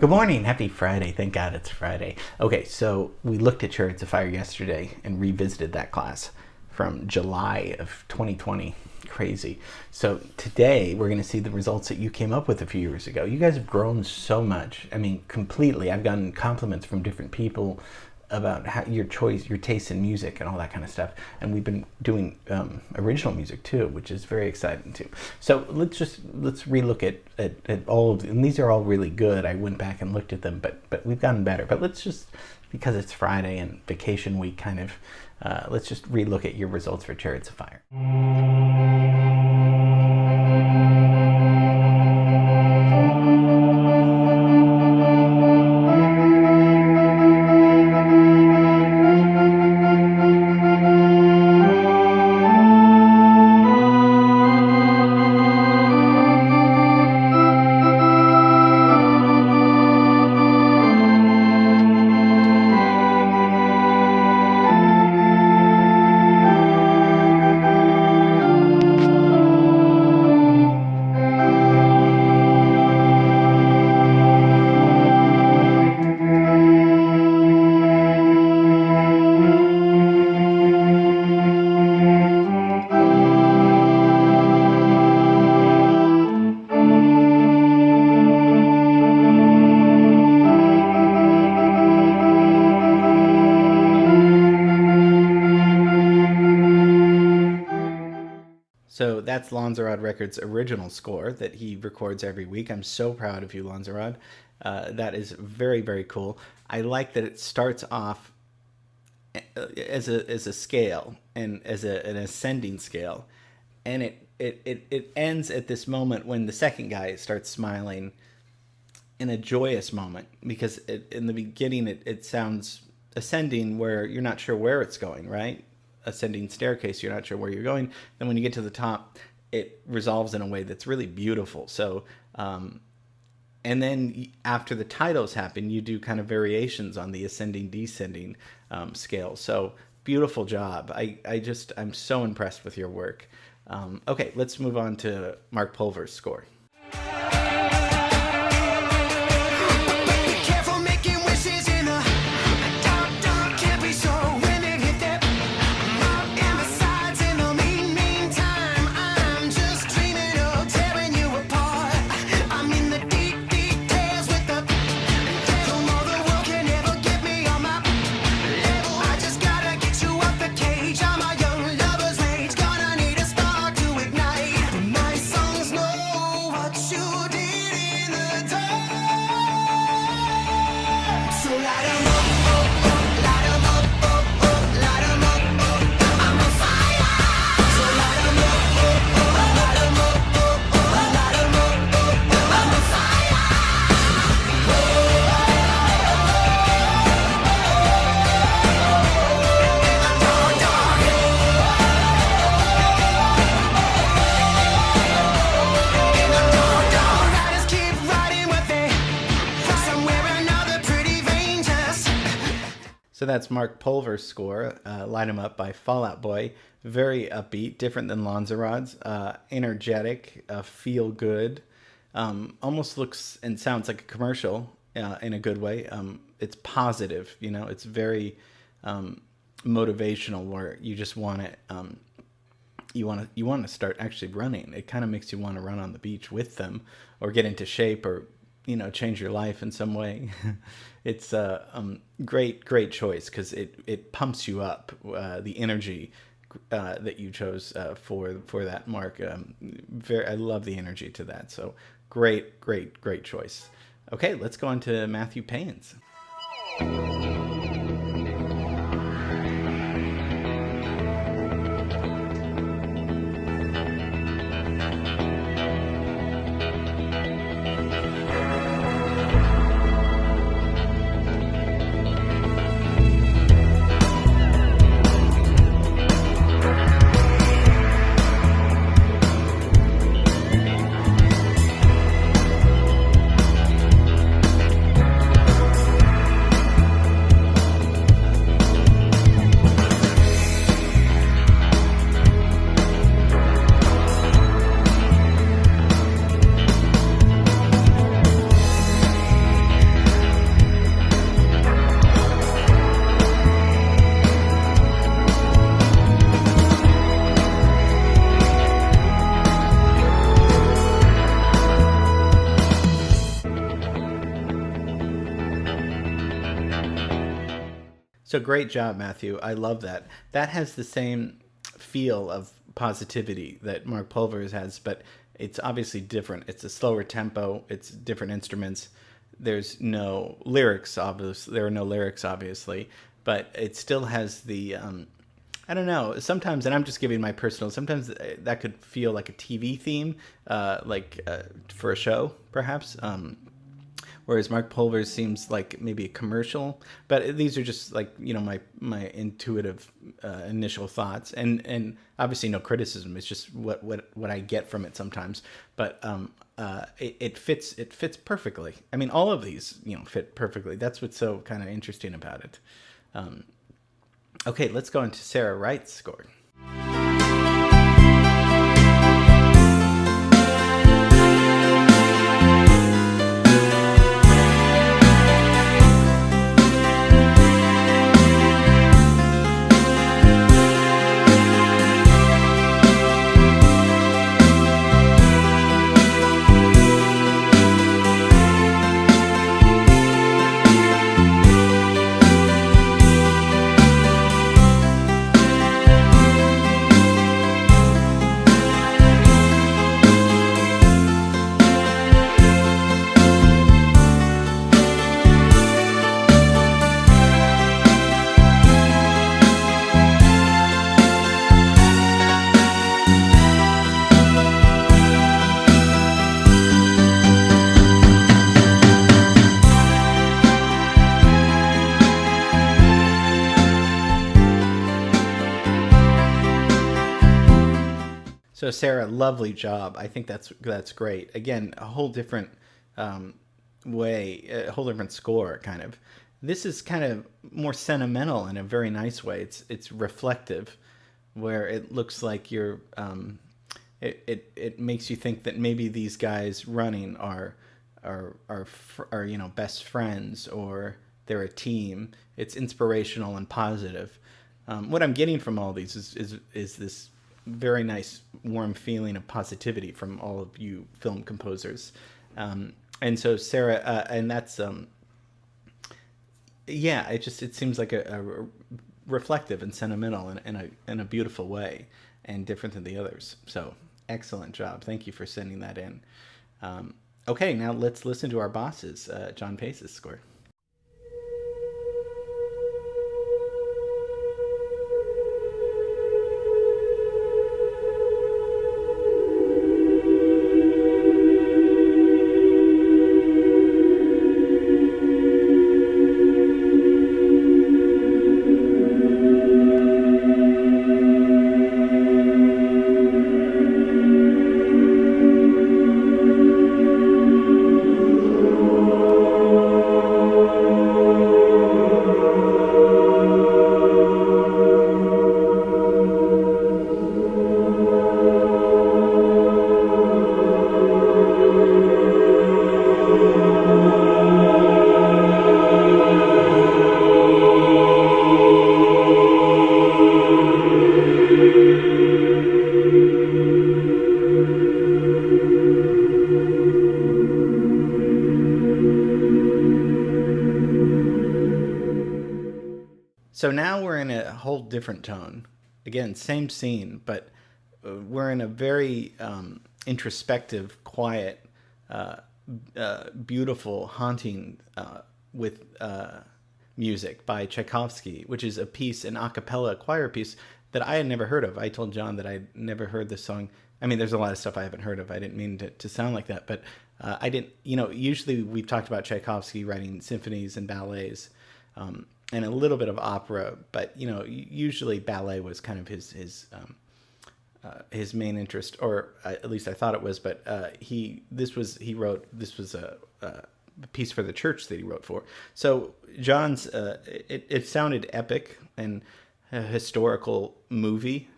Good morning. Happy Friday. Thank God it's Friday. Okay, so we looked at Chariots of Fire yesterday and revisited that class from July of 2020. Crazy. So today we're going to see the results that you came up with a few years ago. You guys have grown so much. I mean, completely. I've gotten compliments from different people about how your choice, your taste in music and all that kind of stuff. And we've been doing original music too, which is very exciting too. So let's relook at all of them. And these are all really good. I went back and looked at them, but we've gotten better. But let's just, because it's Friday and vacation week kind of, let's just relook at your results for Chariots of Fire. So that's Lanzarod Records' original score that he records every week. I'm so proud of you, Lanzarod. That is very, very cool. I like that it starts off as a scale and as an ascending scale, and it ends at this moment when the second guy starts smiling in a joyous moment, because in the beginning it sounds ascending where you're not sure where it's going, right? Ascending staircase, you're not sure where you're going. Then when you get to the top, it resolves in a way that's really beautiful. So and then after the titles happen, you do kind of variations on the ascending descending scale. So beautiful job. I'm so impressed with your work. Okay, let's move on to Mark Pulver's score. So that's Mark Pulver's score, Light 'Em Up by Fall Out Boy. Very upbeat, different than Lanzarod's, energetic, feel good, almost looks and sounds like a commercial in a good way. It's positive, you know, it's very motivational, where you just want it, you want to start actually running. It kind of makes you want to run on the beach with them, or get into shape, or change your life in some way. It's a great choice, because it pumps you up, the energy that you chose for that, Mark. I love the energy to that. So great choice. Okay, let's go on to Matthew Payne's. So great job, Matthew. I love that. That has the same feel of positivity that Mark Pulvers has, but it's obviously different. It's a slower tempo. It's different instruments. There's no lyrics, obviously. There are no lyrics, obviously, but it still has the. I don't know. Sometimes, and I'm just giving my personal. Sometimes that could feel like a TV theme, for a show, perhaps. Whereas Mark Pulvers seems like maybe a commercial. But these are just like my intuitive initial thoughts, and obviously no criticism. It's just what I get from it sometimes. But it fits perfectly. I mean, all of these fit perfectly. That's what's so kind of interesting about it. Okay, let's go into Sarah Wright's score. So Sarah, lovely job. I think that's great. Again, a whole different way, a whole different score, kind of. This is kind of more sentimental in a very nice way. It's reflective, where it looks like it makes you think that maybe these guys running are best friends, or they're a team. It's inspirational and positive. What I'm getting from all these is this very nice warm feeling of positivity from all of you film composers. And so Sarah, and that's it seems like a reflective and sentimental in a beautiful way, and different than the others. So excellent job. Thank you for sending that in. Okay, now let's listen to our bosses, John Pace's score. So now we're in a whole different tone. Again, same scene, but we're in a very introspective, quiet, beautiful, haunting with music by Tchaikovsky, which is a piece, an a cappella choir piece that I had never heard of. I told John that I'd never heard this song. I mean, there's a lot of stuff I haven't heard of. I didn't mean to sound like that, but I didn't, usually we've talked about Tchaikovsky writing symphonies and ballets, and a little bit of opera, but usually ballet was kind of his main interest, or at least I thought it was. But this was a piece for the church that he wrote for. So John's it sounded epic and a historical movie,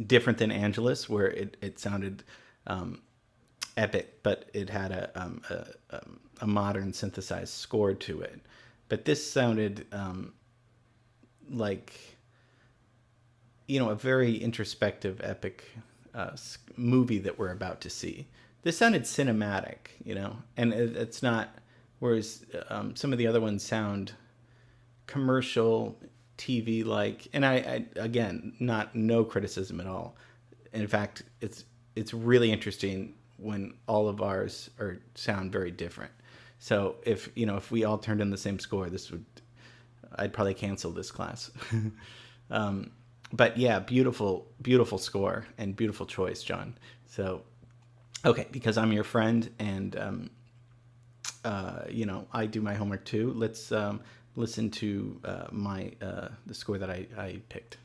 different than Angelus, where it sounded epic, but it had a modern synthesized score to it. But this sounded like, a very introspective, epic movie that we're about to see. This sounded cinematic, and it's not. Whereas some of the other ones sound commercial TV like, and I again, not no criticism at all. In fact, it's really interesting when all of ours are sound very different. So if we all turned in the same score, this would I'd probably cancel this class. But yeah, beautiful, beautiful score and beautiful choice, John. So okay, because I'm your friend and I do my homework too. Let's listen to the score that I picked.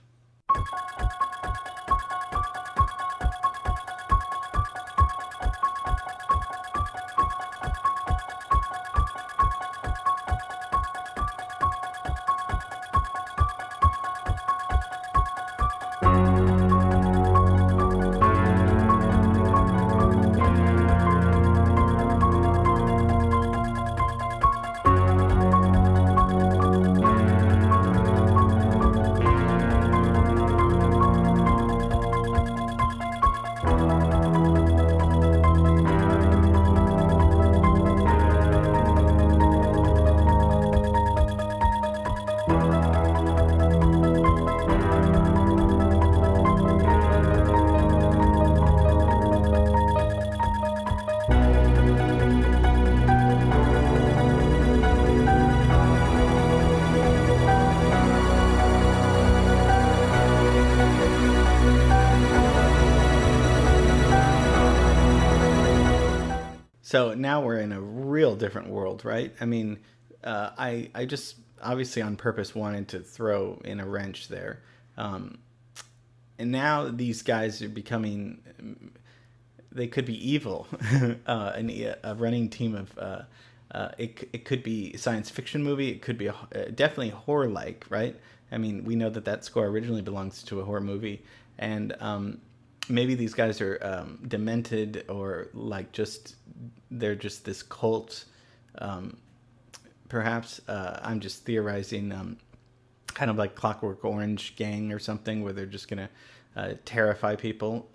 So now we're in a real different world, right? I mean, I just obviously on purpose wanted to throw in a wrench there. Um, and now these guys are becoming, they could be evil. A running team of, it could be a science fiction movie. It could be definitely horror-like, right? I mean, we know that score originally belongs to a horror movie. And maybe these guys are demented or like they're just this cult. Perhaps I'm just theorizing, kind of like Clockwork Orange gang or something, where they're just gonna terrify people,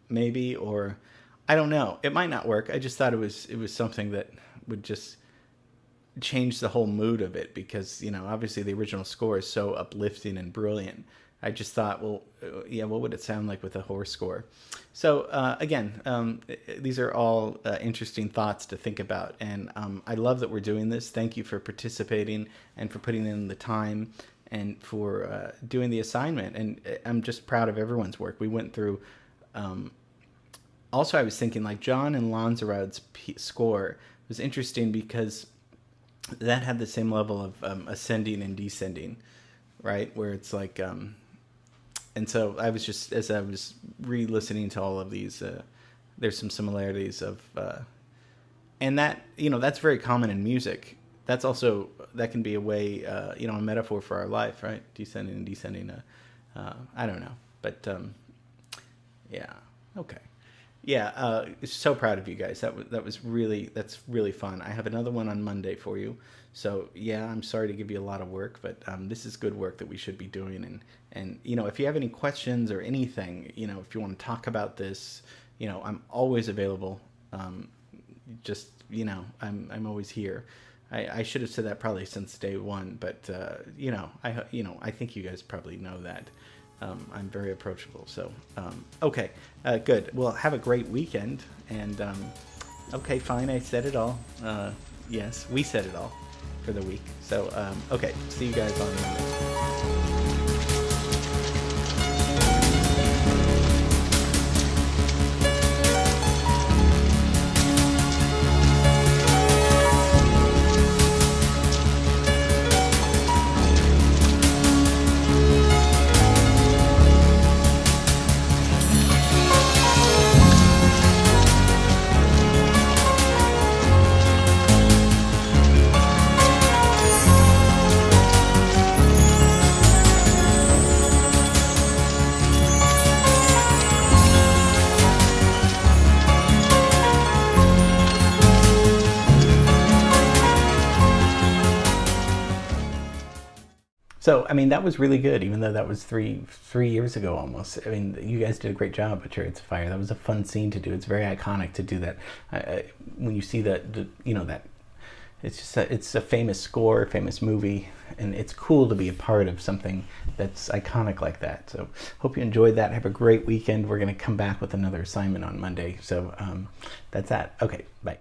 maybe, or I don't know. It might not work. I just thought it was something that would just change the whole mood of it because obviously the original score is so uplifting and brilliant. I just thought, well, yeah, what would it sound like with a horror score? So again, these are all interesting thoughts to think about, and I love that we're doing this. Thank you for participating and for putting in the time and for doing the assignment. And I'm just proud of everyone's work. We went through. Also, I was thinking like John and Lanzarod's score was interesting because that had the same level of ascending and descending, right? Where it's like. And so I was just, as I was re-listening to all of these, there's some similarities of, and that, that's very common in music. That's also, that can be a way, a metaphor for our life, right? Descending and descending. I don't know, but yeah, okay. Yeah, so proud of you guys. That's really fun. I have another one on Monday for you. So yeah, I'm sorry to give you a lot of work, but this is good work that we should be doing. And if you have any questions or anything, if you want to talk about this, I'm always available. I'm always here. I should have said that probably since day one, but I think you guys probably know that. I'm very approachable. So okay, good. Well, have a great weekend. And okay, fine. I said it all. Yes, we said it all for the week. So okay, see you guys on Monday. So, I mean, that was really good, even though that was three years ago almost. I mean, you guys did a great job with Chariots of Fire. That was a fun scene to do. It's very iconic to do that. When you see that It's just it's a famous score, famous movie, and it's cool to be a part of something that's iconic like that. So hope you enjoyed that. Have a great weekend. We're going to come back with another assignment on Monday. So that's that. Okay, bye.